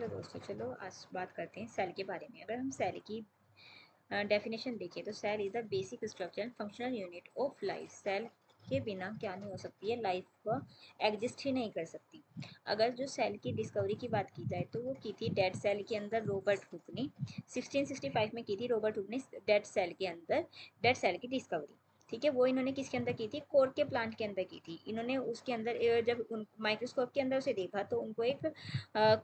तो दोस्तों चलो आज बात करते हैं सेल के बारे में। अगर हम सेल की डेफिनेशन देखें तो cell is the basic structure and functional unit of life. Cell के बिना क्या नहीं हो सकती है, लाइफ को एग्जिस्ट ही नहीं कर सकती। अगर जो सेल की डिस्कवरी की बात की जाए तो वो की थी डेड सेल के अंदर रॉबर्ट हुक ने 1665 में की थी। रॉबर्ट हुक ने डेड सेल के अंदर डेड सेल की डिस्कवरी, ठीक है, वो इन्होंने किसके अंदर की थी, कोर के प्लांट के अंदर की थी। इन्होंने उसके अंदर जब उन माइक्रोस्कोप के अंदर उसे देखा तो उनको एक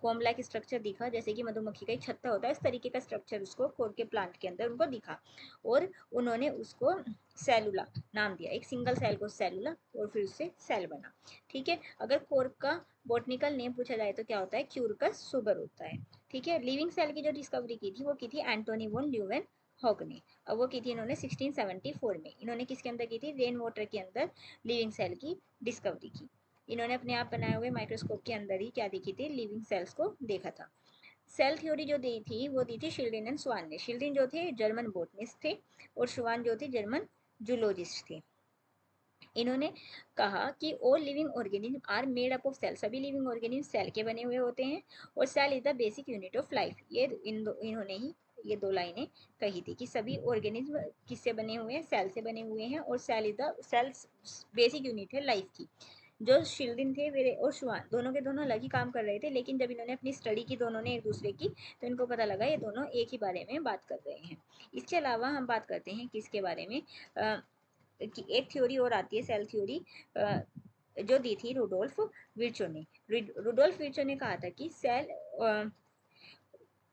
कॉम लाइक स्ट्रक्चर दिखा, जैसे कि मधुमक्खी का एक छत्ता होता है, इस तरीके का स्ट्रक्चर उसको कोर के प्लांट के अंदर उनको दिखा और उन्होंने उसको सेलुला नाम दिया। एक सिंगल सेल को सेलुला और फिर उससे सेल बना, ठीक है। अगर कोर का बॉटनिकल नेम पूछा जाए तो क्या होता है, क्यूरकस सुबर होता है, ठीक है। लिविंग सेल की जो डिस्कवरी की थी वो की थी एंटोनी वॉन ल्यूवेन हॉक ने। अब वो की थी इन्होंने 1674 में। इन्होंने किसके अंदर की थी, रेन वाटर के अंदर लिविंग सेल की डिस्कवरी की। इन्होंने अपने आप बनाए हुए माइक्रोस्कोप के अंदर ही क्या देखी थी, लिविंग सेल्स को देखा था। सेल थ्योरी जो दी थी वो दी थी शिल्डिन एंड स्वान ने। शिल्डिन जो थे जर्मन बोटनिस्ट थे और स्वान जो थे जर्मन जूलॉजिस्ट थे। इन्होंने कहा कि all living organism are made up of cell. सभी लिविंग ऑर्गेनिज्म सेल के बने हुए होते हैं और cell is the basic unit of life. ये इन्होंने ही ये दो लाइनें कही थी कि सभी ऑर्गेनिज्म किससे बने हुए हैं, सेल से बने हुए हैं और cell is the cells basic unit है लाइफ की। जो शिल्डिन थे वे और शुआन दोनों के दोनों अलग ही काम कर रहे थे, लेकिन जब इन्होंने अपनी स्टडी की दोनों ने एक दूसरे की तो इनको पता लगा ये दोनों एक ही बारे में बात कर रहे हैं। इसके अलावा हम बात करते हैं किसके बारे में, कि एक थ्योरी और आती है सेल थ्योरी, जो दी थी रुडोल्फ विर्चो ने। रुडोल्फ विर्चो ने कहा था कि सेल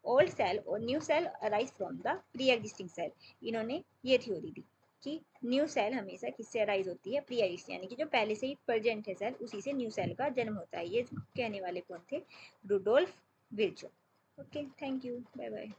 ओल्ड सेल और new cell arise from the pre existing cell. इन्होंने ये थ्योरी दी कि न्यू सेल हमेशा किससे अराइज होती है, प्री एग्जिस्टिंग, यानी कि जो पहले से ही प्रेजेंट है सेल उसी से न्यू सेल का जन्म होता है। ये कहने वाले कौन थे, Rudolf Virchow. Okay, thank you, bye bye.